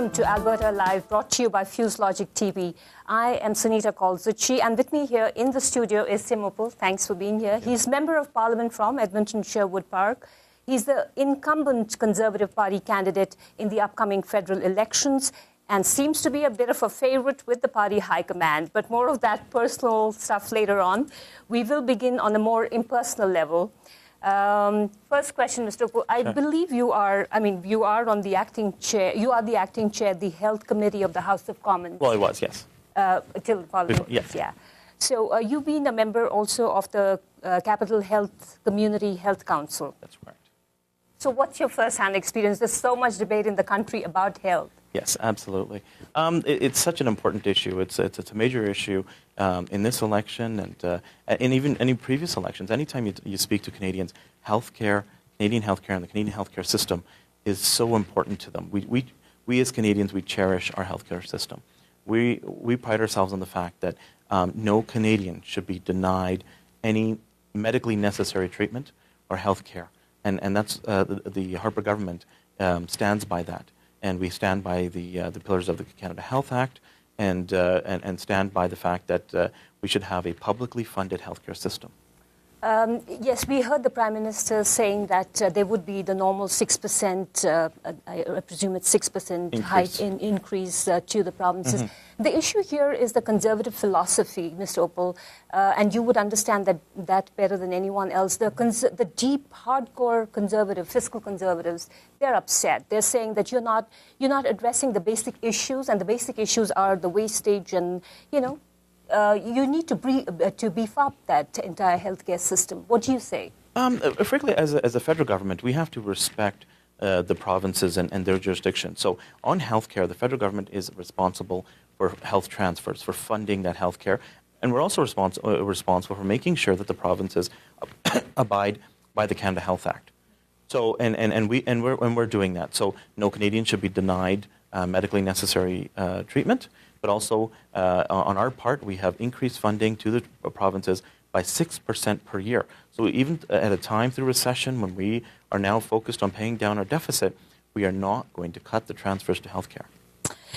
welcome to Alberta Live, brought to you by fusedlogic TV. I am Sunita Kaul Zutshi, and with me here in the studio is Tim Uppal. Thanks for being here. He's Member of Parliament from Edmonton Sherwood Park. He's the incumbent Conservative Party candidate in the upcoming federal elections and seems to be a bit of a favorite with the party high command. But more of that personal stuff later on. We will begin on a more impersonal level. First question, Mr. Uppal. I believe you are on the acting chair. You are the acting chair of the Health Committee of the House of Commons. Well, I was, yes. Till Parliament. Yes. Yeah. So you've been a member also of the Capital Health Community Health Council. That's correct. So what's your first-hand experience? There's so much debate in the country about health. Yes, absolutely. It's such an important issue. It's a major issue in this election and even any previous elections. Anytime you speak to Canadians, Canadian healthcare and the Canadian healthcare system is so important to them. We as Canadians, we cherish our healthcare system. We pride ourselves on the fact that no Canadian should be denied any medically necessary treatment or healthcare. And that's the Harper government stands by that. And we stand by the pillars of the Canada Health Act and stand by the fact that we should have a publicly funded healthcare system. Yes, we heard the Prime Minister saying that there would be the normal 6%, I presume it's 6% increase to the provinces. Mm-hmm. The issue here is the Conservative philosophy, Mr. Uppal, and you would understand that better than anyone else. The deep, hardcore conservative, fiscal conservatives, they're upset. They're saying that you're not addressing the basic issues, and the basic issues are the wastage and, you need to beef up that entire healthcare system. What do you say? Frankly, as a federal government, we have to respect the provinces and their jurisdiction. So on healthcare, the federal government is responsible for health transfers, for funding that healthcare, and we're also responsible for making sure that the provinces abide by the Canada Health Act. So we're doing that. So no Canadian should be denied medically necessary treatment. But also, on our part, we have increased funding to the provinces by 6% per year. So even at a time through recession when we are now focused on paying down our deficit, we are not going to cut the transfers to healthcare.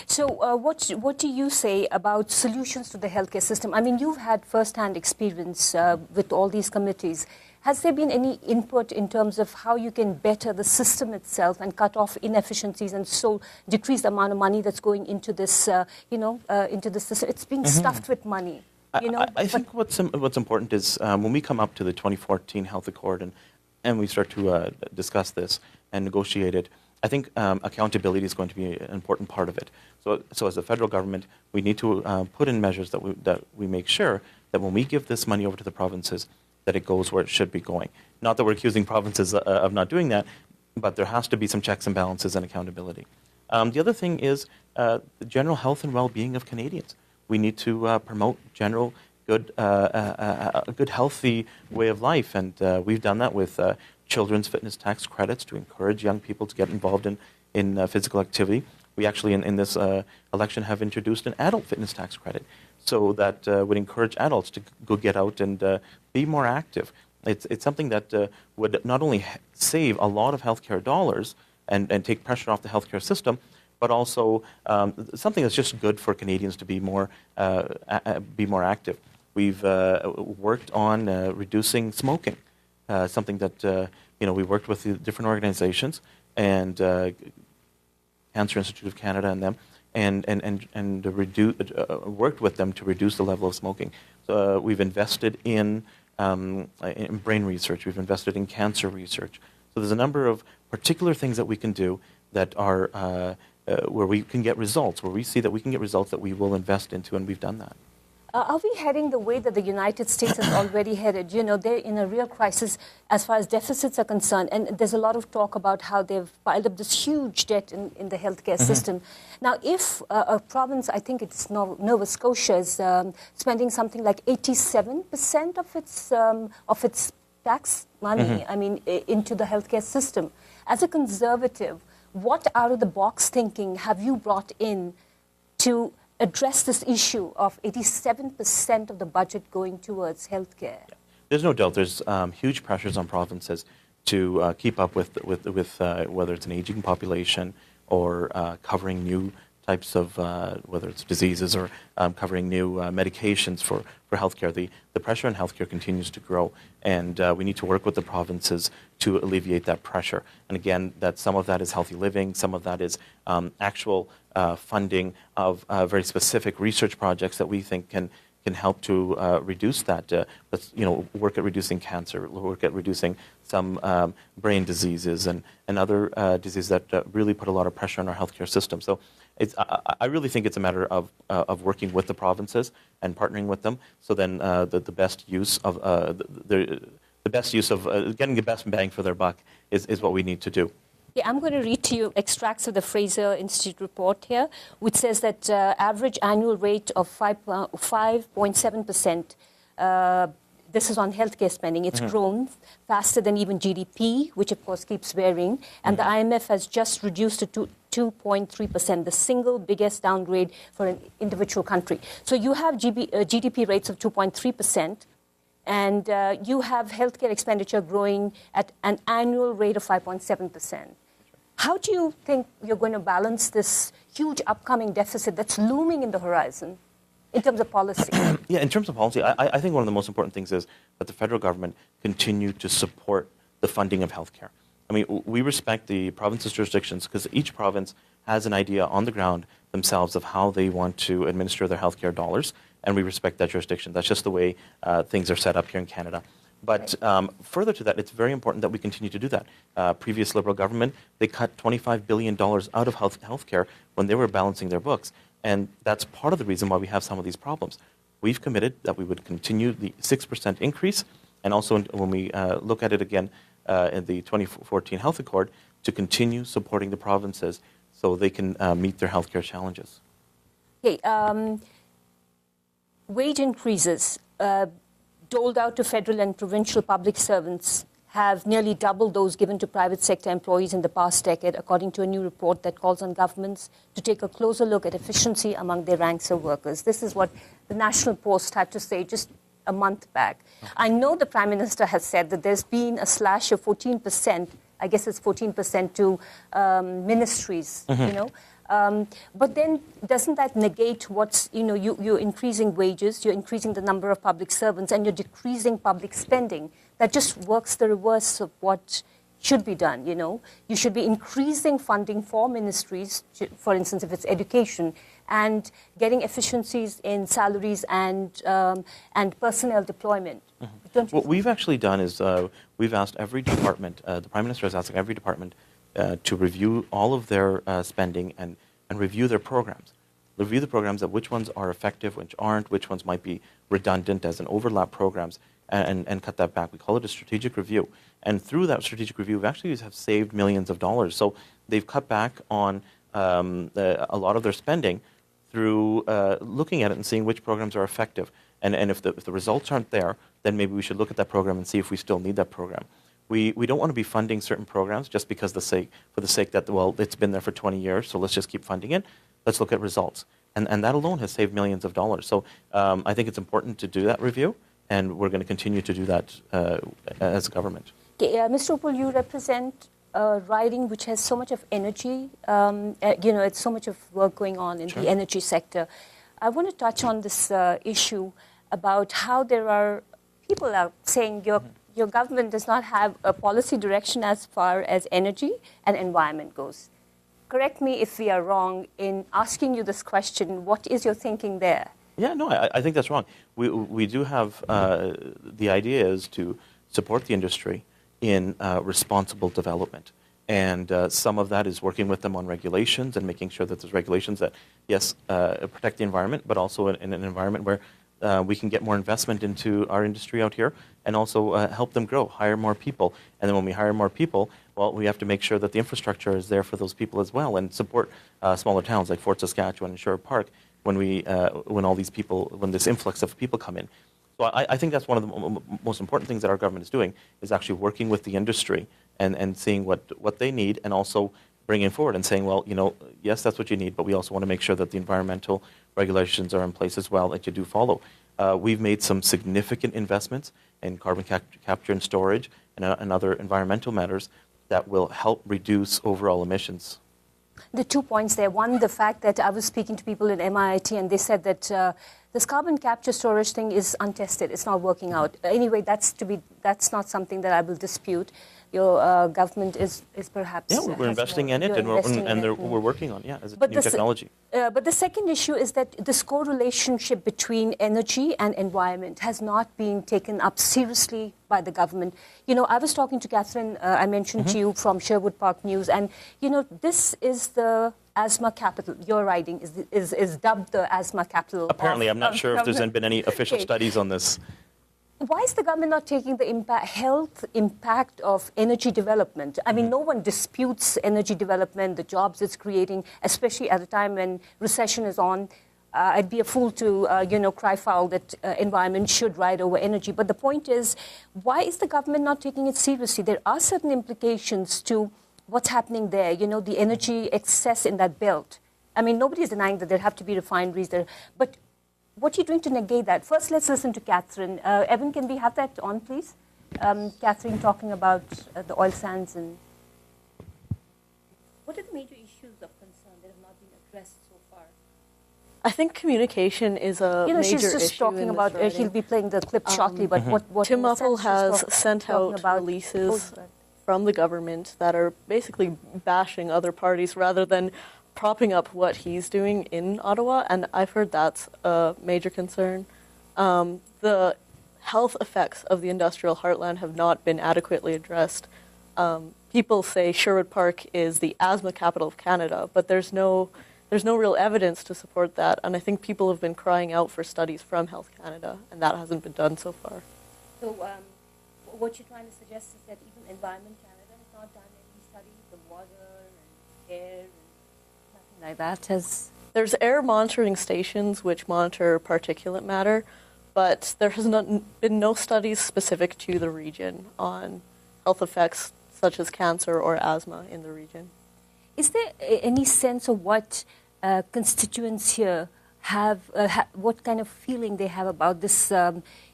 So what do you say about solutions to the healthcare system? I mean, you've had first-hand experience with all these committees. Has there been any input in terms of how you can better the system itself and cut off inefficiencies and so decrease the amount of money that's going into this, into the system? It's being stuffed with money. I think what's important is when we come up to the 2014 Health Accord and we start to discuss this and negotiate it, I think accountability is going to be an important part of it. So as a federal government, we need to put in measures that we make sure that when we give this money over to the provinces, that it goes where it should be going. Not that we're accusing provinces of not doing that, but there has to be some checks and balances and accountability. The other thing is the general health and well-being of Canadians. We need to promote general a good, healthy way of life, and we've done that with children's fitness tax credits to encourage young people to get involved in physical activity. We actually, in this election, have introduced an adult fitness tax credit, so that would encourage adults to go get out and be more active. It's something that would not only save a lot of healthcare dollars and take pressure off the healthcare system, but also something that's just good for Canadians to be more active. We've worked on reducing smoking, something that we worked with the different organizations and Cancer Institute of Canada and them, and worked with them to reduce the level of smoking. So we've invested in brain research. We've invested in cancer research. So there's a number of particular things that we can do that are where we can get results, where we see that we can get results that we will invest into, and we've done that. Are we heading the way that the United States has already headed? They're in a real crisis as far as deficits are concerned. And there's a lot of talk about how they've piled up this huge debt in the healthcare system. Now, if a province, I think it's Nova Scotia, is spending something like 87% of its tax money, into the healthcare system. As a Conservative, what out-of-the-box thinking have you brought in to address this issue of 87% of the budget going towards healthcare? There's no doubt there's huge pressures on provinces to keep up with whether it's an aging population or covering new types of, whether it's diseases or covering new medications for healthcare. The pressure on healthcare continues to grow, and we need to work with the provinces to alleviate that pressure. And again, that some of that is healthy living, some of that is actual funding of very specific research projects that we think can help to reduce that. Let's work at reducing cancer, work at reducing some brain diseases and other diseases that really put a lot of pressure on our healthcare system. So I really think it's a matter of working with the provinces and partnering with them. So then the best use of the best use of getting the best bang for their buck is what we need to do. Yeah, I'm going to read to you extracts of the Fraser Institute report here, which says that average annual rate of 5.7%. This is on healthcare spending. It's grown faster than even GDP, which of course keeps varying. And the IMF has just reduced it to 2.3%, the single biggest downgrade for an individual country. So you have GDP rates of 2.3%. And you have healthcare expenditure growing at an annual rate of 5.7%. How do you think you're going to balance this huge upcoming deficit that's looming in the horizon in terms of policy? Yeah, in terms of policy, I think one of the most important things is that the federal government continue to support the funding of healthcare. I mean, we respect the province's jurisdictions because each province has an idea on the ground themselves of how they want to administer their healthcare dollars, and we respect that jurisdiction. That's just the way things are set up here in Canada. But further to that, it's very important that we continue to do that. Previous Liberal government, they cut $25 billion out of healthcare when they were balancing their books. And that's part of the reason why we have some of these problems. We've committed that we would continue the 6% increase, and also when we look at it again in the 2014 Health Accord, to continue supporting the provinces so they can meet their healthcare challenges. Okay, wage increases doled out to federal and provincial public servants have nearly doubled those given to private sector employees in the past decade, according to a new report that calls on governments to take a closer look at efficiency among their ranks of workers. This is what the National Post had to say just a month back. I know the Prime Minister has said that there's been a slash of 14%, I guess it's 14% to ministries, but then doesn't that negate what's, you're increasing wages, you're increasing the number of public servants, and you're decreasing public spending? That just works the reverse of what should be done, You should be increasing funding for ministries, for instance, if it's education, and getting efficiencies in salaries and personnel deployment. What we've actually done is we've asked every department, the Prime Minister has asked every department to review all of their spending and review their programs. Review the programs of which ones are effective, which aren't, which ones might be redundant as an overlap programs, and cut that back. We call it a strategic review. And through that strategic review, we actually have saved millions of dollars. So they've cut back on a lot of their spending through looking at it and seeing which programs are effective. And if the results aren't there, then maybe we should look at that program and see if we still need that program. We don't want to be funding certain programs just because for the sake that, well, it's been there for 20 years, so let's just keep funding it. Let's look at results. And that alone has saved millions of dollars. So I think it's important to do that review, and we're going to continue to do that as a government. Okay, Mr. Uppal, you represent a riding which has so much of energy. It's so much of work going on in the energy sector. I want to touch on this issue about how there are people out saying your government does not have a policy direction as far as energy and environment goes. Correct me if we are wrong in asking you this question. What is your thinking there? Yeah, no, I think that's wrong. We do have the idea is to support the industry in responsible development. And some of that is working with them on regulations and making sure that there's regulations that, yes, protect the environment, but also in an environment where we can get more investment into our industry out here and also help them grow, hire more people. And then when we hire more people, well, we have to make sure that the infrastructure is there for those people as well and support smaller towns like Fort Saskatchewan and Sherwood Park when all these people, when this influx of people come in. So I think that's one of the most important things that our government is doing, is actually working with the industry and seeing what they need, and also bringing forward and saying, well, yes, that's what you need, but we also want to make sure that the environmental regulations are in place as well, that you do follow. We've made some significant investments in carbon capture and storage and other environmental matters that will help reduce overall emissions. The 2 points there. One, the fact that I was speaking to people in MIT and they said that this carbon capture storage thing is untested. It's not working out. Anyway, that's not something that I will dispute. Your government is perhaps... Yeah, we're investing in it, and we're working on as a new technology. But the second issue is that this correlationship between energy and environment has not been taken up seriously by the government. You know, I was talking to Catherine, I mentioned to you, from Sherwood Park News, and, you know, this is the asthma capital. Your riding is dubbed the asthma capital. Apparently, I'm not sure if there's been any official studies on this. Why is the government not taking the health impact of energy development? I mean, no one disputes energy development, the jobs it's creating, especially at a time when recession is on. I'd be a fool to, cry foul that environment should ride over energy. But the point is, why is the government not taking it seriously? There are certain implications to what's happening there, you know, the energy excess in that belt. I mean, nobody's denying that there have to be refineries there. But what are you doing to negate that? First, let's listen to Catherine. Evan, can we have that on, please? Catherine talking about the oil sands and... What are the major issues of concern that have not been addressed so far? I think communication is a major issue. She's just talking about, he'll be playing the clip shortly, but what Tim Uppal has sent out releases from the government that are basically bashing other parties rather than propping up what he's doing in Ottawa, and I've heard that's a major concern. The health effects of the industrial heartland have not been adequately addressed. People say Sherwood Park is the asthma capital of Canada, but there's no real evidence to support that, and I think people have been crying out for studies from Health Canada, and that hasn't been done so far. So what you're trying to suggest is that even Environment Canada has not done any studies, the water and air and like that There's air monitoring stations which monitor particulate matter, but there has been no studies specific to the region on health effects such as cancer or asthma in the region. Is there any sense of what constituents here have, what kind of feeling they have about this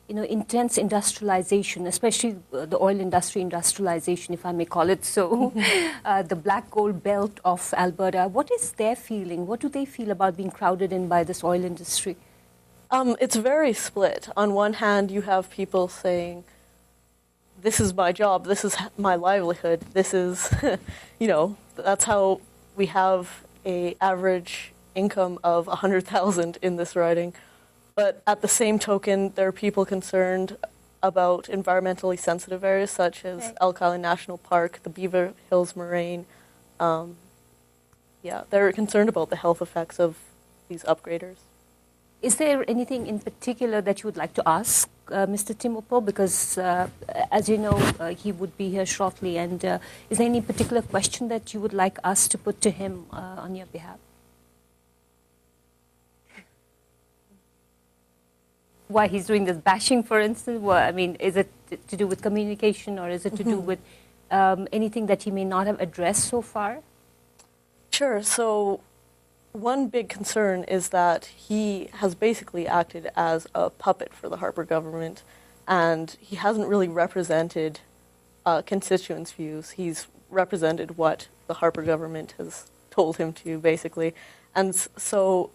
intense industrialization, especially the oil industry industrialization, if I may call it so, the black gold belt of Alberta? What is their feeling? What do they feel about being crowded in by this oil industry? It's very split. On one hand, you have people saying, this is my job, this is my livelihood, this is, that's how we have an average income of $100,000 in this riding. But at the same token, there are people concerned about environmentally sensitive areas such as Elk Island National Park, the Beaver Hills Moraine. They're concerned about the health effects of these upgraders. Is there anything in particular that you would like to ask Mr. Tim Uppal? Because, as you know, he would be here shortly. And is there any particular question that you would like us to put to him on your behalf? Why he's doing this bashing, for instance? Well, I mean, is it to do with communication, or is it to do with anything that he may not have addressed so far? Sure. So one big concern is that he has basically acted as a puppet for the Harper government, and he hasn't really represented constituents' views. He's represented what the Harper government has told him to, basically. And so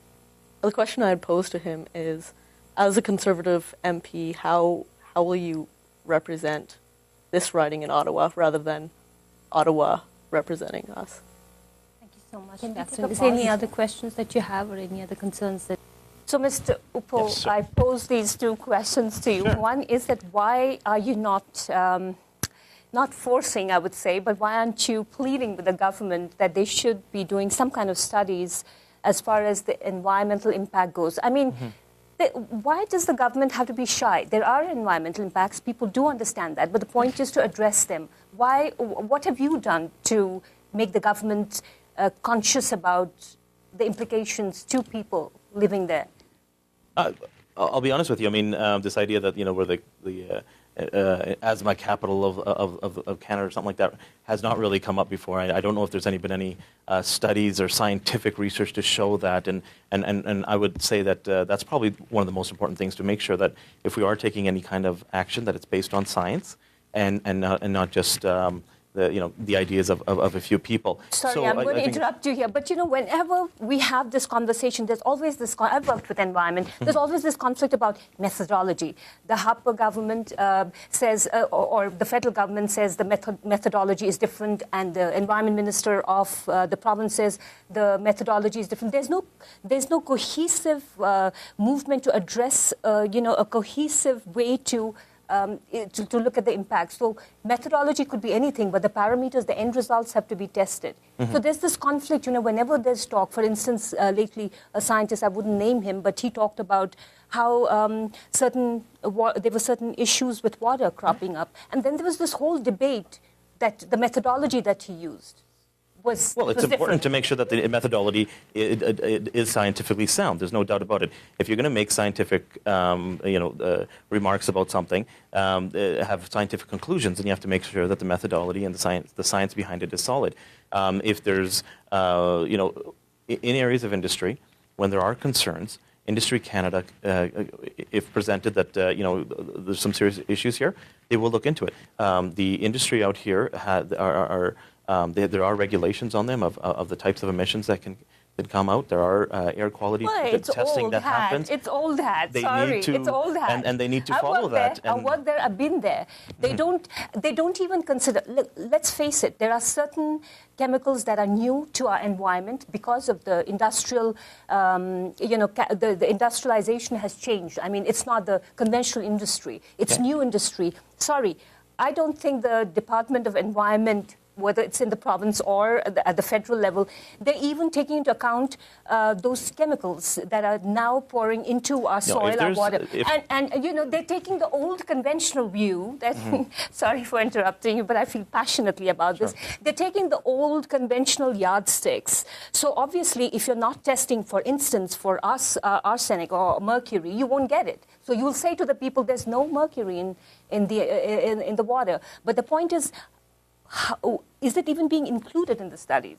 the question I had posed to him is, as a Conservative MP, how will you represent this riding in Ottawa rather than Ottawa representing us? Thank you so much, Catherine. Is there any other questions that you have or any other concerns that... So, Mr. Uppal, yes, I pose these two questions to you. Sure. One is that why are you not forcing, I would say, but why aren't you pleading with the government that they should be doing some kind of studies as far as the environmental impact goes? I mean... Why does the government have to be shy? There are environmental impacts. People do understand that. But the point is to address them. What have you done to make the government conscious about the implications to people living there? I'll be honest with you. I mean, this idea that, we're the asthma capital of Canada or something like that has not really come up before. I don't know if there's been any studies or scientific research to show that, and I would say that that's probably one of the most important things, to make sure that if we are taking any kind of action, that it's based on science and not just the ideas of a few people. Sorry, So I'm I going to think interrupt you here. But, whenever we have this conversation, there's always this, I've worked with environment, there's always this conflict about methodology. The Harper government says, or the federal government says the methodology is different, and the environment minister of the province says the methodology is different. There's no cohesive movement to address, a cohesive way to look at the impact. So methodology could be anything, but the parameters, the end results have to be tested. So there's this conflict, whenever there's talk. For instance, lately, a scientist, I wouldn't name him, but he talked about how there were certain issues with water cropping up. And then there was this whole debate that the methodology that he used was Well, it's was important different. to make sure that the methodology it is scientifically sound. There's no doubt about it. If you're going to make scientific, remarks about something, have scientific conclusions, then you have to make sure that the methodology and the science behind it is solid. If there's, in areas of industry, when there are concerns, Industry Canada, if presented that there's some serious issues here, they will look into it. The industry out here there are regulations on them of the types of emissions that can come out. There are air quality testing that happens. It's old hat. They Sorry, need to, it's old hat. and they need to I follow worked that. There, I worked there. I've been there. They don't even consider. Look, let's face it. There are certain chemicals that are new to our environment because of the industrial. The industrialization has changed. I mean, it's not the conventional industry. It's new industry. Sorry, I don't think the Department of Environment, whether it's in the province or at the federal level, they're even taking into account those chemicals that are now pouring into our soil, our water. And they're taking the old conventional view that, sorry for interrupting you, but I feel passionately about this. They're taking the old conventional yardsticks. So obviously, if you're not testing, for instance, for arsenic or mercury, you won't get it. So you'll say to the people, there's no mercury in the water. But the point is, is it even being included in the studies?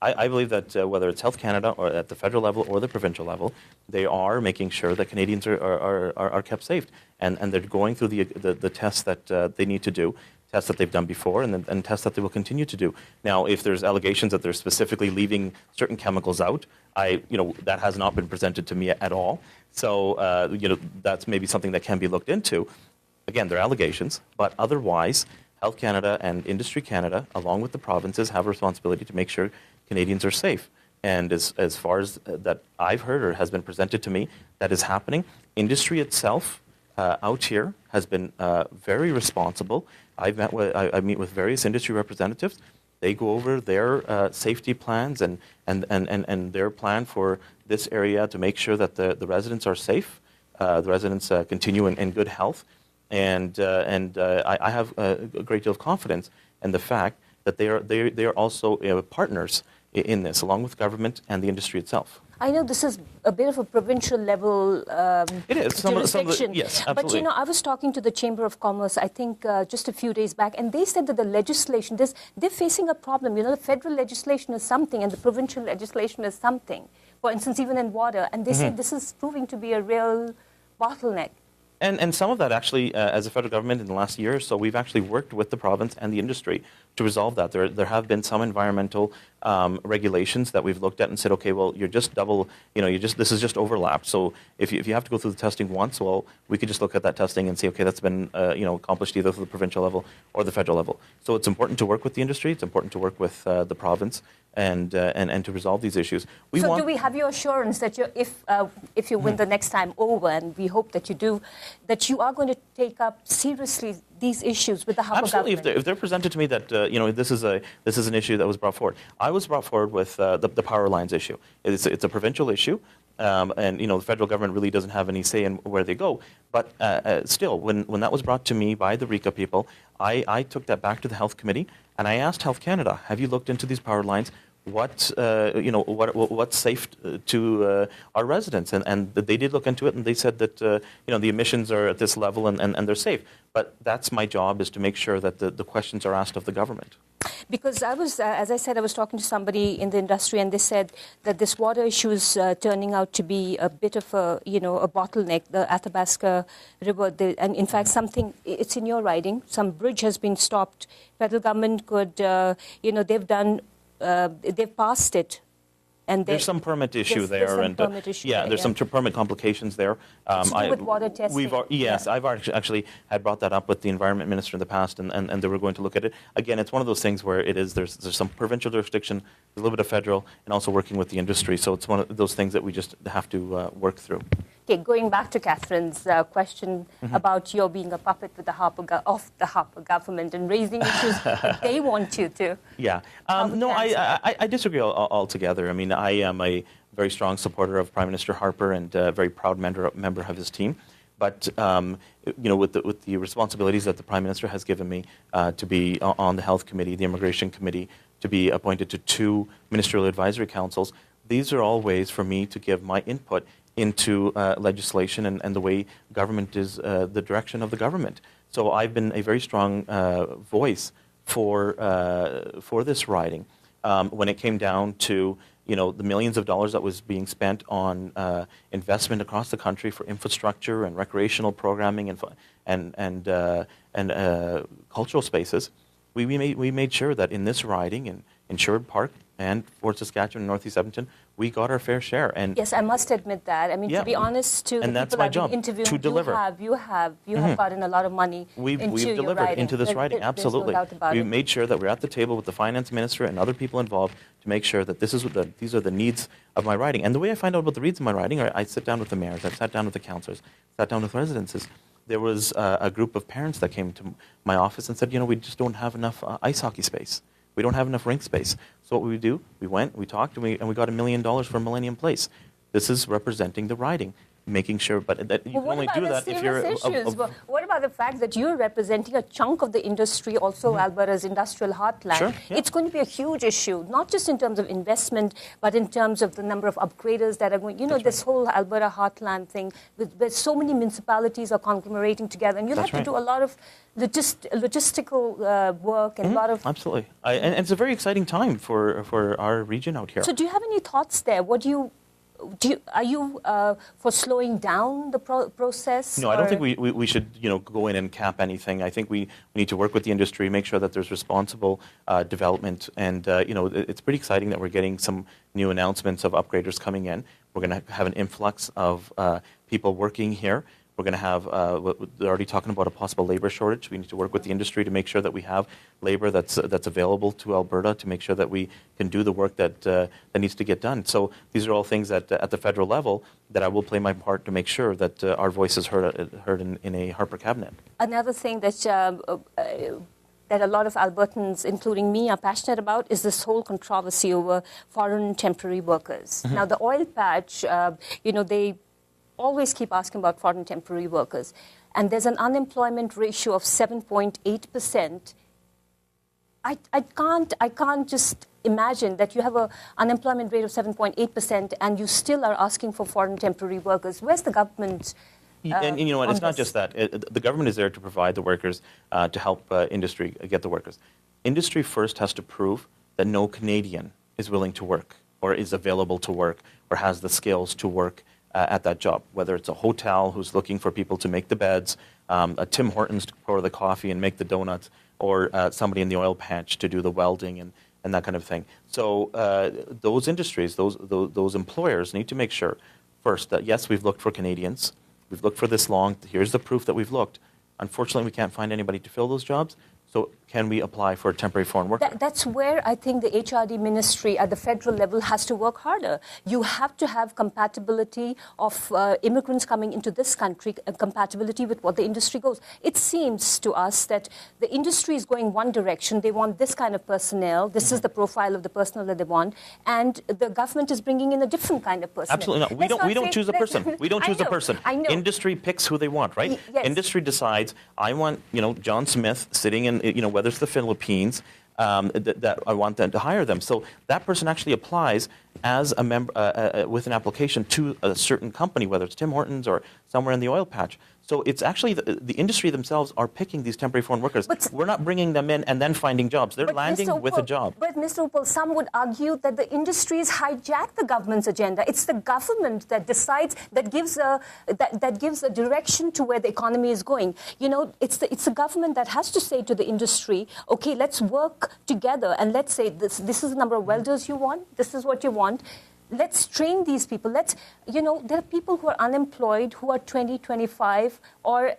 I believe that whether it's Health Canada or at the federal level or the provincial level, they are making sure that Canadians are kept safe, and they're going through the tests that they need to do, tests that they've done before, and tests that they will continue to do. Now, if there's allegations that they're specifically leaving certain chemicals out, that has not been presented to me at all. So that's maybe something that can be looked into. Again, they're allegations, but otherwise, Health Canada and Industry Canada, along with the provinces, have a responsibility to make sure Canadians are safe. And as far as that I've heard or has been presented to me, that is happening. Industry itself out here has been very responsible. I meet with various industry representatives. They go over their safety plans and their plan for this area to make sure that the residents are safe, the residents continue in good health. And I have a great deal of confidence in the fact that they are also partners in this, along with government and the industry itself. I know this is a bit of a provincial level it is. jurisdiction. Yes, absolutely. But, I was talking to the Chamber of Commerce, I think, just a few days back, and they said that the legislation, they're facing a problem. The federal legislation is something, and the provincial legislation is something. For instance, even in water. And they said this is proving to be a real bottleneck. And some of that actually, as a federal government in the last year or so, we've actually worked with the province and the industry to resolve that. There have been some environmental regulations that we've looked at and said, okay, well, you're just double, this is just overlapped. So if you have to go through the testing once, well, we could just look at that testing and say, okay, that's been accomplished either through the provincial level or the federal level. So it's important to work with the industry. It's important to work with the province and to resolve these issues. Do we have your assurance that if you win the next time over, and we hope that you do, that you are going to take up seriously these issues with the Harper Absolutely. government? If they're presented to me that this is an issue that was brought forward, I was brought forward with the power lines issue. It's a provincial issue, and the federal government really doesn't have any say in where they go. But still, when that was brought to me by the RECA people, I took that back to the Health Committee and I asked Health Canada, have you looked into these power lines? What's safe to our residents, and they did look into it, and they said that the emissions are at this level and they're safe. But that's my job, is to make sure that the questions are asked of the government. Because I was, as I said, I was talking to somebody in the industry, and they said that this water issue is turning out to be a bit of a, a bottleneck. The Athabasca River, and in fact, it's in your riding. Some bridge has been stopped. Federal government could, they've passed it. And there's some permit issue there, there's some permit complications there. To do with water testing. I've actually had brought that up with the environment minister in the past, and they were going to look at it. Again, it's one of those things where there's some provincial jurisdiction, a little bit of federal, and also working with the industry. So it's one of those things that we just have to work through. Okay, going back to Catherine's question about your being a puppet with the Harper government and raising issues that they want you to. Yeah. No, I disagree altogether. I mean, I am a very strong supporter of Prime Minister Harper and a very proud member of his team. But, with the responsibilities that the Prime Minister has given me to be on the Health Committee, the Immigration Committee, to be appointed to 2 ministerial advisory councils, these are all ways for me to give my input into legislation and the way government is, the direction of the government. So I've been a very strong voice for this riding. When it came down to the millions of dollars that was being spent on investment across the country for infrastructure and recreational programming and cultural spaces, we made sure that in this riding in Sherwood Park and Fort Saskatchewan and Northeast Edmonton, we got our fair share. And yes, I must admit that. I mean, to be honest, to the people I've been interviewing, to deliver. You have gotten a lot of money We've delivered into this riding, absolutely. No doubt about we it. made sure that we're at the table with the finance minister and other people involved to make sure that these are the needs of my riding. And the way I find out about the needs of my riding, I sit down with the mayors, I've sat down with the councillors, sat down with residences. There was a group of parents that came to my office and said, we just don't have enough ice hockey space. We don't have enough rink space. So what we do, we went, we talked, and we got $1 million for Millennium Place. This is representing the riding, making sure, but that you can only do that if you're... What about the fact that you're representing a chunk of the industry, also Alberta's industrial heartland? Sure, yeah. It's going to be a huge issue, not just in terms of investment, but in terms of the number of upgraders that are going... this whole Alberta heartland thing, where so many municipalities are conglomerating together, and you'll have to do a lot of logistical work and a lot of... Absolutely. And it's a very exciting time for our region out here. So do you have any thoughts there? Are you for slowing down the process? No, I don't think we should go in and cap anything. I think we need to work with the industry, make sure that there's responsible development, and it's pretty exciting that we're getting some new announcements of upgraders coming in. We're going to have an influx of people working here. We're going to have, they're already talking about a possible labor shortage. We need to work with the industry to make sure that we have labor that's available to Alberta to make sure that we can do the work that needs to get done. So these are all things that at the federal level that I will play my part to make sure that our voice is heard in a Harper cabinet. Another thing that a lot of Albertans, including me, are passionate about is this whole controversy over foreign temporary workers. Now, the oil patch, they always keep asking about foreign temporary workers. And there's an unemployment ratio of 7.8%. I can't just imagine that you have an unemployment rate of 7.8% and you still are asking for foreign temporary workers. Where's the government? And you know what? It's not just that. The government is there to provide the workers, to help industry get the workers. Industry first has to prove that no Canadian is willing to work or is available to work or has the skills to work at that job, whether it's a hotel who's looking for people to make the beds, a Tim Hortons to pour the coffee and make the donuts, or somebody in the oil patch to do the welding and that kind of thing. So those industries, those employers need to make sure, first, that yes, we've looked for Canadians. We've looked for this long. Here's the proof that we've looked. Unfortunately, we can't find anybody to fill those jobs. So can we apply for a temporary foreign worker? That's where I think the HRD ministry at the federal level has to work harder. You have to have compatibility of immigrants coming into this country, compatibility with what the industry goes. It seems to us that the industry is going one direction. They want this kind of personnel. This is the profile of the personnel that they want. And the government is bringing in a different kind of personnel. Absolutely not. We don't choose a person. We don't choose a person. I know. Industry picks who they want, right? Yes. Industry decides, I want, John Smith sitting in, whether it's the Philippines, that I want them to hire them. So that person actually applies, as a member with an application to a certain company, whether it's Tim Hortons or somewhere in the oil patch. So it's actually the industry themselves are picking these temporary foreign workers. We're not bringing them in and then finding jobs. They're landing with a job. But Mr. Uppal, some would argue that the industries hijack the government's agenda. It's the government that decides, that gives a direction to where the economy is going. You know, it's the government that has to say to the industry, okay, let's work together and let's say this is the number of welders you want. This is what you want. Let's train these people. There are people who are unemployed who are 20, 25,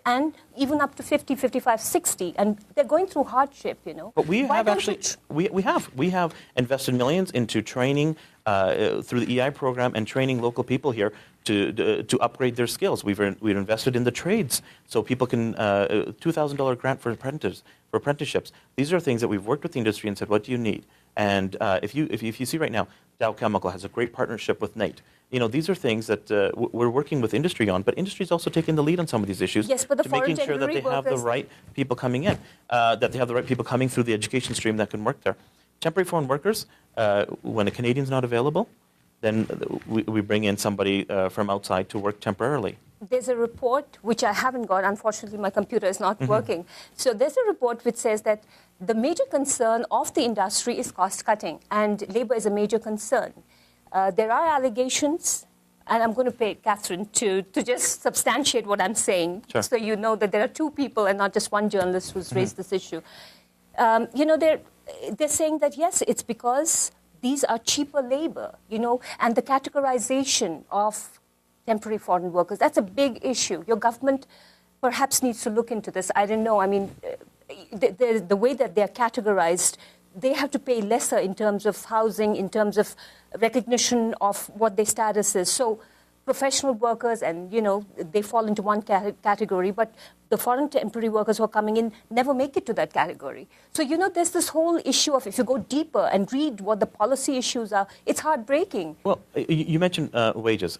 and even up to 50, 55, 60, and they're going through hardship, But we have invested millions into training through the EI program and training local people here to upgrade their skills. We've invested in the trades so people can $2,000 grant for apprenticeships. These are things that we've worked with the industry and said, what do you need? And if you see right now, Dow Chemical has a great partnership with NATE. These are things that we're working with industry on, but industry is also taking the lead on some of these issues. Yes, but the to making sure that they have the right people coming in, that they have the right people coming through the education stream that can work there. Temporary foreign workers, when a Canadian's not available, then we bring in somebody from outside to work temporarily. There's a report, which I haven't got. Unfortunately, my computer is not working. So there's a report which says that the major concern of the industry is cost cutting, and labor is a major concern. There are allegations, and I'm going to pay Catherine to just substantiate what I'm saying, sure, so you know that there are two people and not just one journalist who's raised this issue. They're saying that, yes, it's because these are cheaper labor, and the categorization of temporary foreign workers, that's a big issue. Your government perhaps needs to look into this. I don't know. I mean, the way that they're categorized, they have to pay lesser in terms of housing, in terms of recognition of what their status is. So professional workers, and, they fall into one category, but the foreign temporary workers who are coming in never make it to that category. So, there's this whole issue of, if you go deeper and read what the policy issues are, it's heartbreaking. Well, you mentioned wages.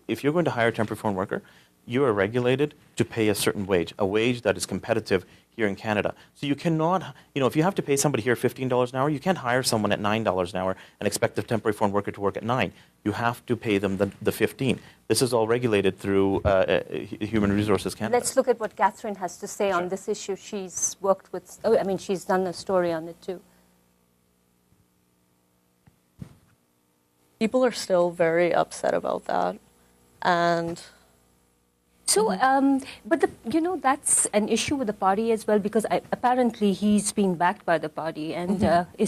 If you're going to hire a temporary foreign worker, you are regulated to pay a certain wage, a wage that is competitive here in Canada. So you cannot, if you have to pay somebody here $15 an hour, you can't hire someone at $9 an hour and expect the temporary foreign worker to work at $9. You have to pay them the $15. This is all regulated through Human Resources Canada. Let's look at what Catherine has to say on this issue. She's worked with, she's done a story on it too. People are still very upset about that, and so, but that's an issue with the party as well, because apparently he's being backed by the party, and he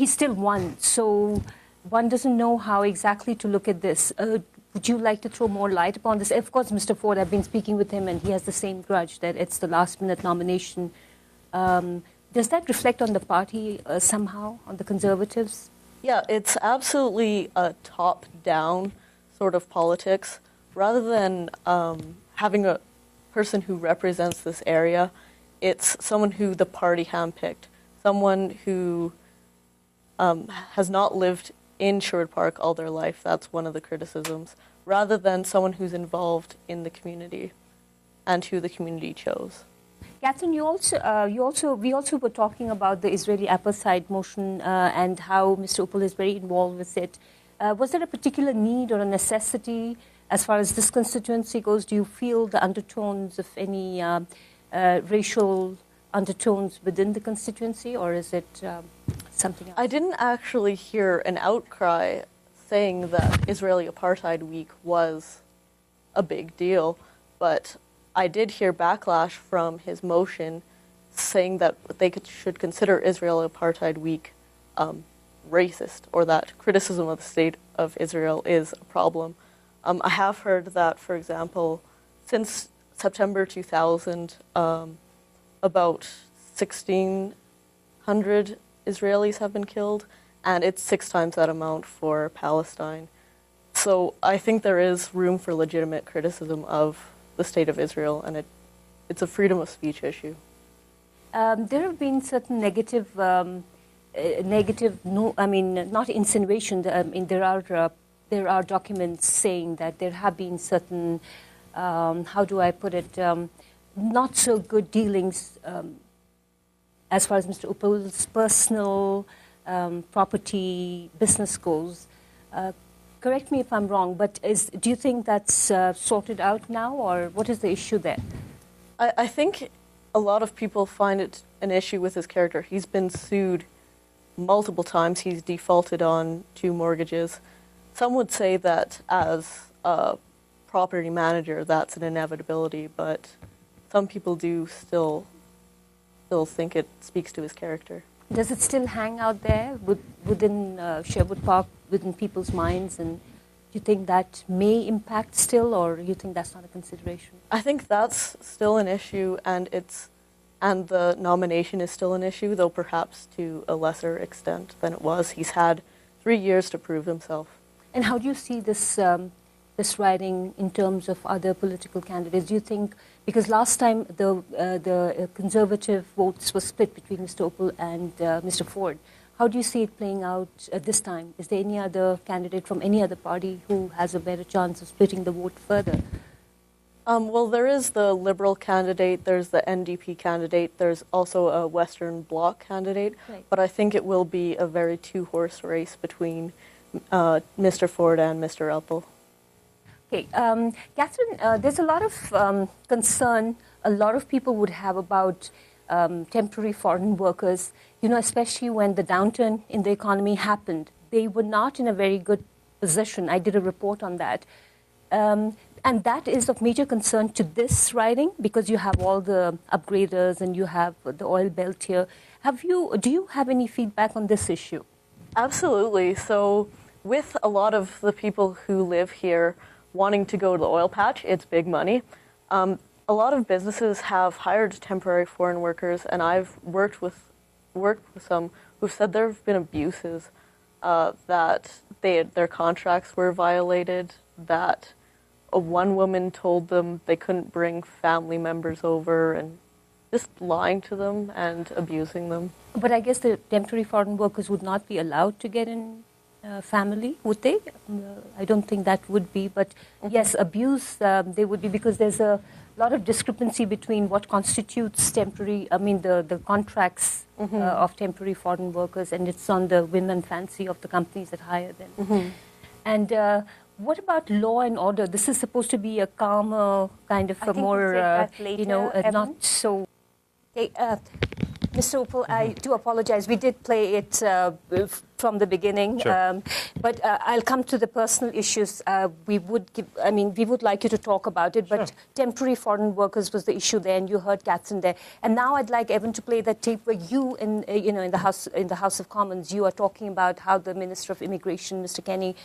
still won. So one doesn't know how exactly to look at this. Would you like to throw more light upon this? Of course, Mr. Ford, I've been speaking with him, and he has the same grudge that it's the last-minute nomination. Does that reflect on the party somehow, on the Conservatives? Yeah, it's absolutely a top-down sort of politics. Rather than having a person who represents this area, it's someone who the party handpicked, someone who has not lived in Sherwood Park all their life. That's one of the criticisms. Rather than someone who's involved in the community and who the community chose. Catherine, we also were talking about the Israeli apartheid motion and how Mr. Uppal is very involved with it. Was there a particular need or a necessity as far as this constituency goes? Do you feel the undertones of any racial undertones within the constituency, or is it something else? I didn't actually hear an outcry saying that Israeli Apartheid Week was a big deal, but I did hear backlash from his motion saying that they should consider Israel Apartheid Week racist, or that criticism of the state of Israel is a problem. I have heard that, for example, since September 2000, about 1,600 Israelis have been killed, and it's 6 times that amount for Palestine. So I think there is room for legitimate criticism of the state of Israel, and it's a freedom of speech issue. There have been certain negative, not insinuations. There are documents saying that there have been certain, how do I put it, not so good dealings as far as Mr. Uppal's personal property, business goes. Correct me if I'm wrong, but do you think that's sorted out now, or what is the issue there? I think a lot of people find it an issue with his character. He's been sued multiple times. He's defaulted on 2 mortgages. Some would say that as a property manager, that's an inevitability, but some people do still think it speaks to his character. Does it still hang out there within Sherwood Park, within people's minds, and do you think that may impact still, or you think that's not a consideration? I think that's still an issue, and the nomination is still an issue, though perhaps to a lesser extent than it was. He's had 3 years to prove himself. And how do you see this riding in terms of other political candidates? Do you think, because last time the Conservative votes were split between Mr. Uppal and Mr. Ford, how do you see it playing out this time? Is there any other candidate from any other party who has a better chance of splitting the vote further? Well, there is the Liberal candidate, there's the NDP candidate, there's also a Western Bloc candidate, right. But I think it will be a very 2-horse race between Mr. Ford and Mr. Uppal. Okay, Catherine, there's a lot of concern a lot of people would have about temporary foreign workers, especially when the downturn in the economy happened. They were not in a very good position. I did a report on that. And that is of major concern to this riding because you have all the upgraders and you have the oil belt here. Do you have any feedback on this issue? Absolutely. So with a lot of the people who live here wanting to go to the oil patch, it's big money. A lot of businesses have hired temporary foreign workers, and I've worked with some who've said there have been abuses, that their contracts were violated, that one woman told them they couldn't bring family members over, and just lying to them and abusing them. But I guess the temporary foreign workers would not be allowed to get in family, would they? I don't think that would be, but yes, abuse they would be, because there's a lot of discrepancy between what constitutes temporary, the contracts of temporary foreign workers, and it's on the whim and fancy of the companies that hire them. And what about law and order? This is supposed to be a calmer, kind of a more, not so... Okay, Mr. Uppal, I do apologize. We did play it from the beginning, sure. But I'll come to the personal issues. We would like you to talk about it, but sure. Temporary foreign workers was the issue there, and you heard Catherine there. And now I'd like Evan to play that tape where you, in the House of Commons, you are talking about how the Minister of Immigration, Mr. Kenny,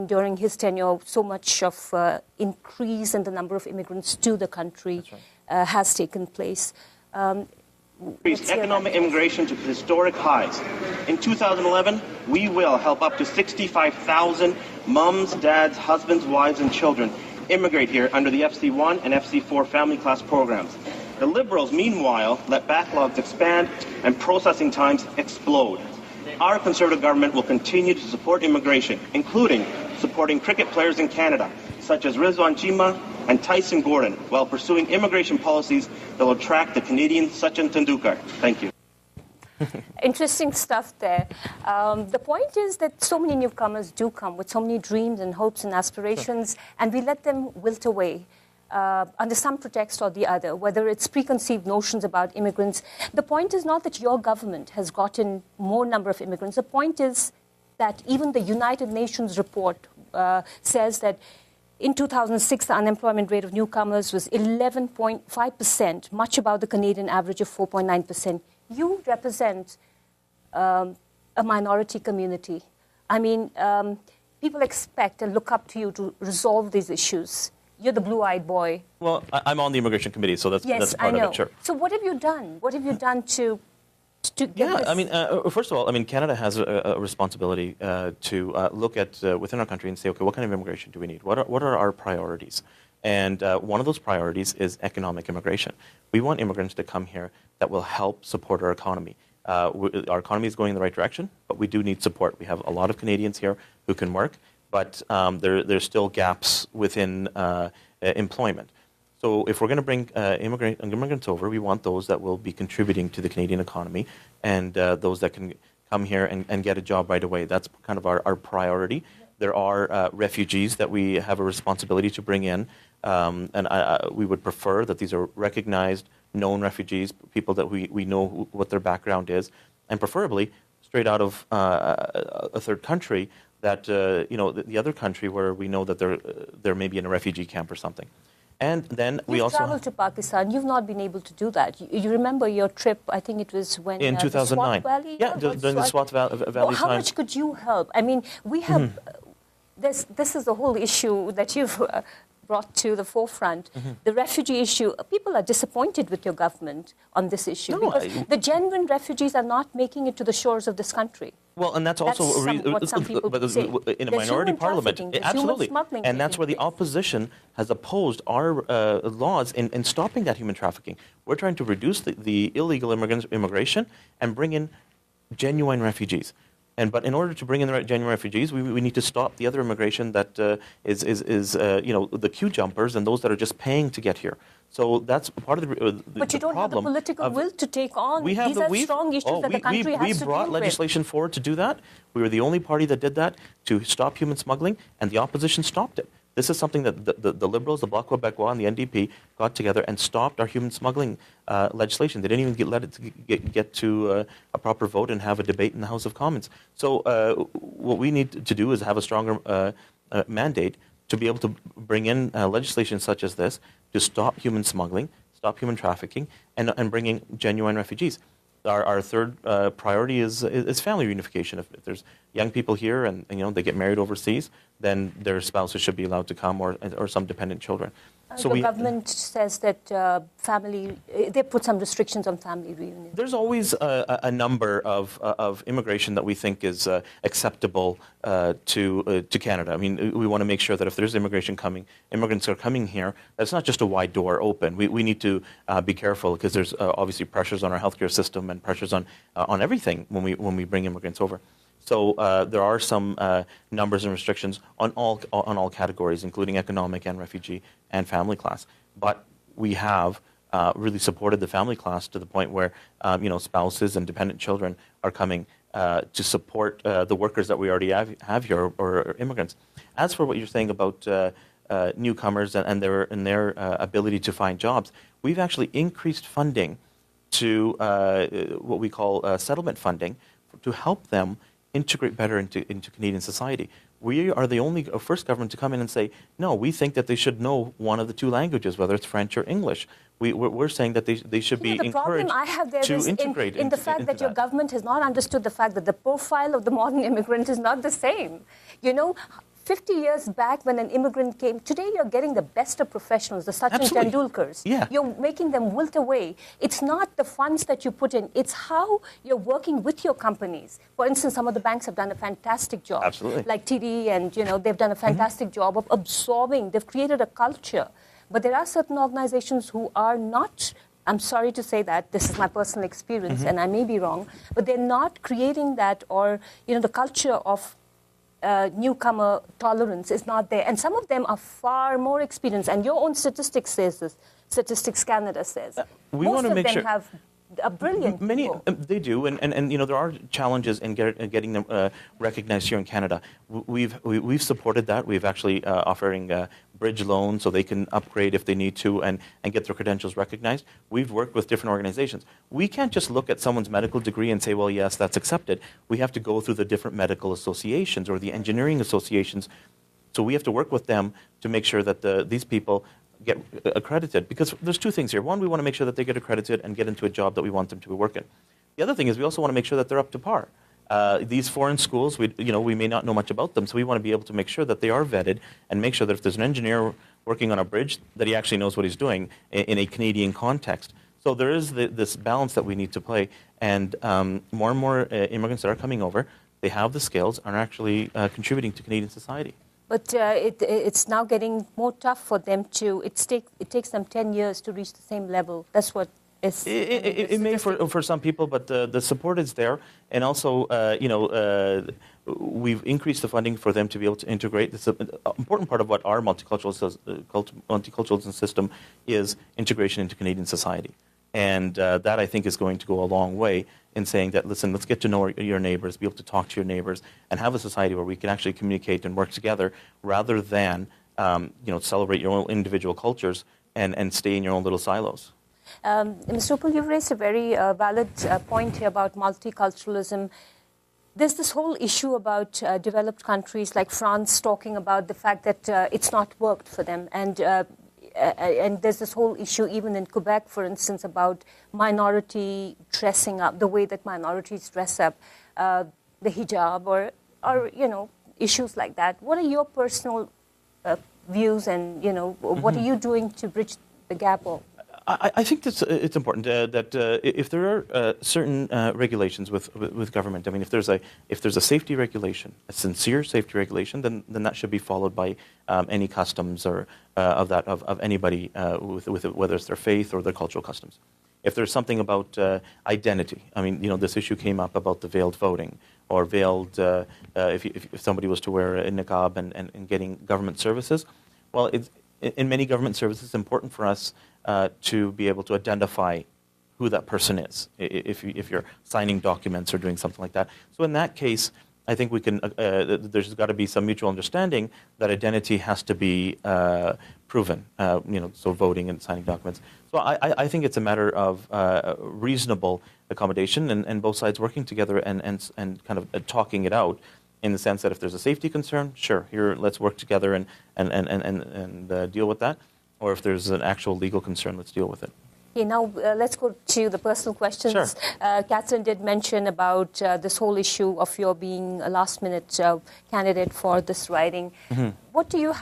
during his tenure, so much of increase in the number of immigrants to the country has taken place. Increased economic immigration to historic highs. In 2011, we will help up to 65,000 mums, dads, husbands, wives, and children immigrate here under the FC1 and FC4 family class programs. The Liberals, meanwhile, let backlogs expand and processing times explode. Our Conservative government will continue to support immigration, including supporting cricket players in Canada, such as Rizwan Chima and Tyson Gordon, while pursuing immigration policies that will attract the Canadian Sachin Tendulkar. Thank you. Interesting stuff there. The point is that so many newcomers do come with so many dreams and hopes and aspirations, sure. And we let them wilt away under some pretext or the other, whether it's preconceived notions about immigrants. The point is not that your government has gotten more number of immigrants. The point is that even the United Nations report says that in 2006, the unemployment rate of newcomers was 11.5%, much above the Canadian average of 4.9%. You represent a minority community. People expect and look up to you to resolve these issues. You're the blue-eyed boy. Well, I'm on the immigration committee, so that's part of it, sure. So what have you done? What have you done to get this? First of all, Canada has a responsibility to look at within our country and say, okay, what kind of immigration do we need? What are our priorities? And one of those priorities is economic immigration. We want immigrants to come here that will help support our economy. Our economy is going in the right direction, but we do need support. We have a lot of Canadians here who can work, but there's still gaps within employment. So if we're going to bring immigrants over, we want those that will be contributing to the Canadian economy and those that can come here and get a job right away. That's kind of our priority. There are refugees that we have a responsibility to bring in, and we would prefer that these are recognized, known refugees, people that we know what their background is, and preferably straight out of a third country that, the other country where we know that they're maybe in a refugee camp or something. And then we also traveled to Pakistan. You've not been able to do that. You remember your trip? I think it was when in 2009. The Swat Valley. Yeah, during the Swat Valley time. How much could you help? I mean, we have this is the whole issue that you've brought to the forefront. The refugee issue. People are disappointed with your government on this issue because the genuine refugees are not making it to the shores of this country. Well, and that's also what some people say. In a minority parliament, absolutely, and that's where the opposition has opposed our laws in stopping that human trafficking. We're trying to reduce the illegal immigration and bring in genuine refugees. But in order to bring in the genuine refugees, we need to stop the other immigration that is the queue jumpers and those that are just paying to get here. So that's part of the But you don't have the political will to take on. We have These are strong issues that the country has to deal with. We brought legislation forward to do that. We were the only party that did that, to stop human smuggling, and the opposition stopped it. This is something that the Liberals, the Bloc Québécois, and the NDP got together and stopped our human smuggling legislation. They didn't even let it get to a proper vote and have a debate in the House of Commons. So what we need to do is have a stronger mandate to be able to bring in legislation such as this to stop human smuggling, stop human trafficking, and bring in genuine refugees. Our third priority is family reunification. If there's young people here and they get married overseas, then their spouses should be allowed to come, or some dependent children. So the government says that they put some restrictions on family reunion. There's always a number of immigration that we think is acceptable to Canada. I mean, we want to make sure that if there's immigrants are coming here, that's not just a wide door open. We need to be careful because there's obviously pressures on our healthcare system and pressures on everything when we bring immigrants over. So there are some numbers and restrictions on all categories, including economic and refugee and family class. But we have really supported the family class to the point where spouses and dependent children are coming to support the workers that we already have here, or immigrants. As for what you're saying about newcomers and their ability to find jobs, we've actually increased funding to what we call settlement funding to help them integrate better into Canadian society. We are the only first government to come in and say, no, we think that they should know one of the two languages, whether it's French or English. We're saying that they should be encouraged to integrate. The problem I have there is in the fact that your government has not understood the fact that the profile of the modern immigrant is not the same. 50 years back when an immigrant came, today you're getting the best of professionals, the Sachin Tendulkars. Yeah. You're making them wilt away. It's not the funds that you put in, it's how you're working with your companies. For instance, some of the banks have done a fantastic job. Absolutely. Like TD, and they've done a fantastic job of absorbing, they've created a culture. But there are certain organizations who are not, I'm sorry to say that, this is my personal experience and I may be wrong, but they're not creating that, or the culture of newcomer tolerance is not there. And some of them are far more experienced. And your own statistics says this. Statistics Canada says. Most of them have a brilliant people. They do, and there are challenges in getting them recognized here in Canada. We've supported that. We've actually offering bridge loans so they can upgrade if they need to and get their credentials recognized. We've worked with different organizations. We can't just look at someone's medical degree and say, well, yes, that's accepted. We have to go through the different medical associations or the engineering associations. So we have to work with them to make sure that these people get accredited, because there's two things here. One, we want to make sure that they get accredited and get into a job that we want them to work in. The other thing is we also want to make sure that they're up to par. These foreign schools, we may not know much about them, so we want to be able to make sure that they are vetted and make sure that if there's an engineer working on a bridge, that he actually knows what he's doing in a Canadian context. So there is this balance that we need to play, and more and more immigrants that are coming over, they have the skills and are actually contributing to Canadian society. But it's now getting more tough for them to, it takes them 10 years to reach the same level. That's what It may for some people, but the support is there, and also we've increased the funding for them to be able to integrate. This is an important part of what our multiculturalism system is: integration into Canadian society, and that I think is going to go a long way in saying that, listen, let's get to know your neighbors, be able to talk to your neighbors, and have a society where we can actually communicate and work together, rather than celebrate your own individual cultures and stay in your own little silos. Mr. Uppal, you've raised a very valid point here about multiculturalism. There's this whole issue about developed countries like France talking about the fact that it's not worked for them. And there's this whole issue even in Quebec, for instance, about minority dressing up, the way that minorities dress up, the hijab or issues like that. What are your personal views and, what are you doing to bridge the gap? I think it's important that if there are certain regulations with government, I mean, if there's a safety regulation, a sincere safety regulation, then that should be followed by any customs or of anybody with whether it's their faith or their cultural customs. If there's something about identity, I mean, this issue came up about the veiled voting or veiled if somebody was to wear a niqab and getting government services. Well, in many government services, it's important for us to be able to identify who that person is if you're signing documents or doing something like that. So in that case, I think we can. There's got to be some mutual understanding that identity has to be proven. So voting and signing documents. So I think it's a matter of reasonable accommodation and both sides working together and kind of talking it out. In the sense that if there's a safety concern, sure, here let's work together and deal with that. Or if there's an actual legal concern, let's deal with it. Okay, now let's go to the personal questions. Sure. Catherine did mention about this whole issue of your being a last-minute candidate for this riding. Mm-hmm. What do you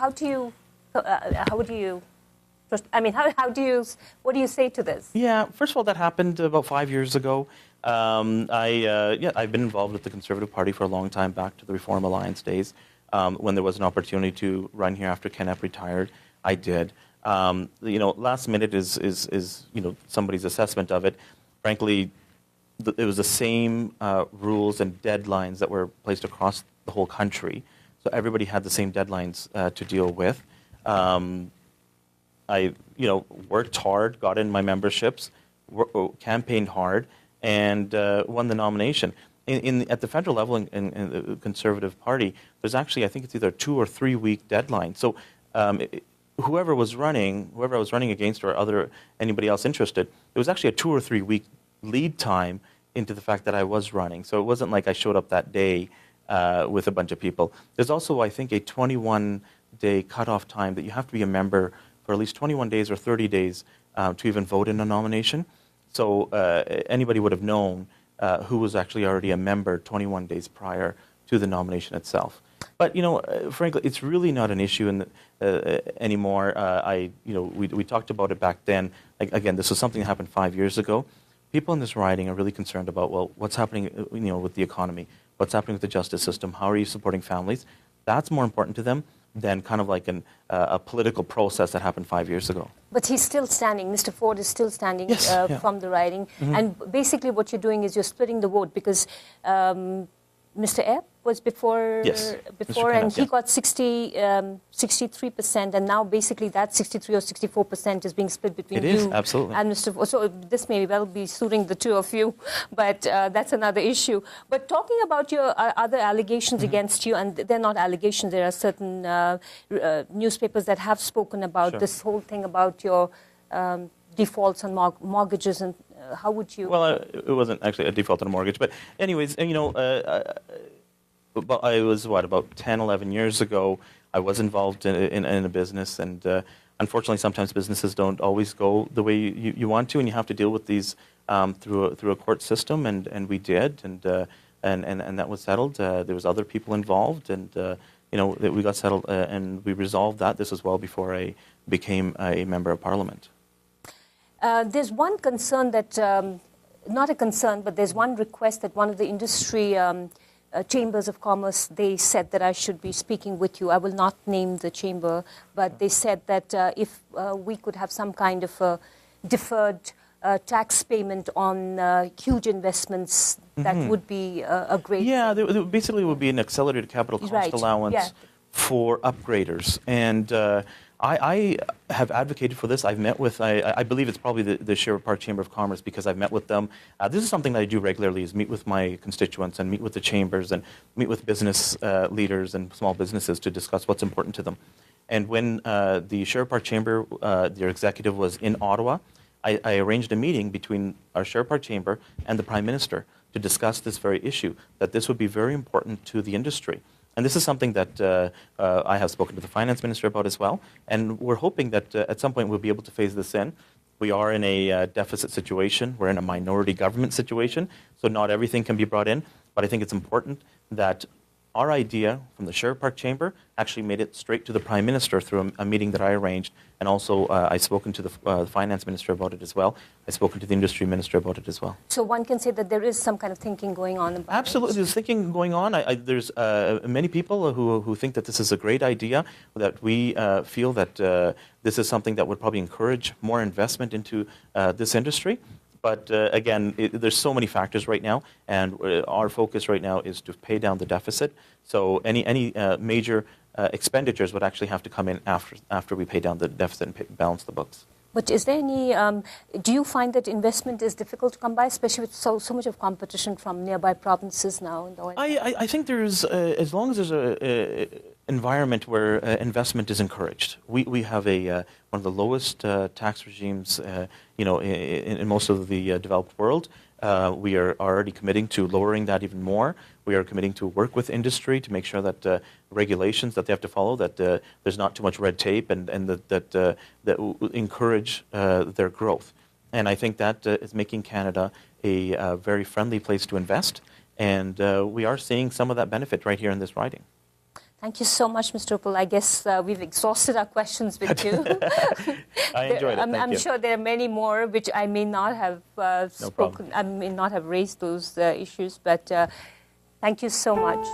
say to this? Yeah, first of all, that happened about 5 years ago. I've been involved with the Conservative Party for a long time, back to the Reform Alliance days. When there was an opportunity to run here after Ken Epp retired, I did. Last minute is somebody's assessment of it. Frankly, it was the same rules and deadlines that were placed across the whole country. So everybody had the same deadlines to deal with. I worked hard, got in my memberships, campaigned hard, and won the nomination. At the federal level in the Conservative Party, there's actually, I think it's either a 2 or 3 week deadline. So whoever I was running against or anybody else interested, it was actually a 2 or 3 week lead time into the fact that I was running. So it wasn't like I showed up that day with a bunch of people. There's also, I think, a 21-day cutoff time that you have to be a member for at least 21 days or 30 days to even vote in a nomination. So anybody would have known who was actually already a member 21 days prior to the nomination itself. But frankly, it's really not an issue anymore. We talked about it back then. Again, this was something that happened 5 years ago. People in this riding are really concerned about what's happening, with the economy, what's happening with the justice system. How are you supporting families? That's more important to them than kind of like a political process that happened 5 years ago. But he's still standing. Mr. Ford is still standing from the riding. Mm-hmm. And basically what you're doing is you're splitting the vote because Mr. Epp was before, and he got 63%, and now basically that 63 or 64% is being split between you absolutely. and Mr. Ford. So this may well be suiting the two of you, but that's another issue. But talking about your other allegations against you, and they're not allegations, there are certain newspapers that have spoken about this whole thing about your defaults on mortgages, and how would you... Well, it wasn't actually a default on a mortgage, but anyways, I was, about 10, 11 years ago, I was involved in a business, and unfortunately sometimes businesses don't always go the way you want to, and you have to deal with these through a court system, and we did, and that was settled. There was other people involved, and that we got settled, and we resolved that. This was well before I became a member of Parliament. There's one concern that, not a concern, but there's one request that one of the industry chambers of commerce, they said that I should be speaking with you. I will not name the chamber, but they said that if we could have some kind of a deferred tax payment on huge investments, that would be a great Yeah, thing. there basically would be an accelerated capital cost Right, allowance yeah. for upgraders. And I have advocated for this. I've met with, I believe it's probably the Sherwood Park Chamber of Commerce, because I've met with them. This is something that I do regularly, is meet with my constituents and meet with the chambers and meet with business leaders and small businesses to discuss what's important to them. And when the Sherwood Park Chamber, their executive was in Ottawa, I arranged a meeting between our Sherwood Park Chamber and the Prime Minister to discuss this very issue, that this would be very important to the industry. And this is something that I have spoken to the Finance Minister about as well, and we're hoping that at some point we'll be able to phase this in. We are in a deficit situation. We're in a minority government situation, so not everything can be brought in, but I think it's important that our idea from the Sherwood Park Chamber actually made it straight to the Prime Minister through a meeting that I arranged, and also I've spoken to the Finance Minister about it as well. I've spoken to the Industry Minister about it as well. So one can say that there is some kind of thinking going on about Absolutely, it. there's thinking going on. There's many people who think that this is a great idea, that we feel that this is something that would probably encourage more investment into this industry. But again, there's so many factors right now, and our focus right now is to pay down the deficit. So any major expenditures would actually have to come in after we pay down the deficit and balance the books. But is there any, do you find that investment is difficult to come by, especially with so much of competition from nearby provinces now? In the I think there's, as long as there's a environment where investment is encouraged. We have one of the lowest tax regimes, in most of the developed world. We are already committing to lowering that even more. We are committing to work with industry to make sure that regulations that they have to follow, that there's not too much red tape, and that encourage their growth. And I think that is making Canada a very friendly place to invest, and we are seeing some of that benefit right here in this riding. Thank you so much, Mr. Uppal. I guess we've exhausted our questions with you. I enjoyed it. I'm you. sure there are many more which I may not have No spoken. I may not have raised those issues, but thank you so much.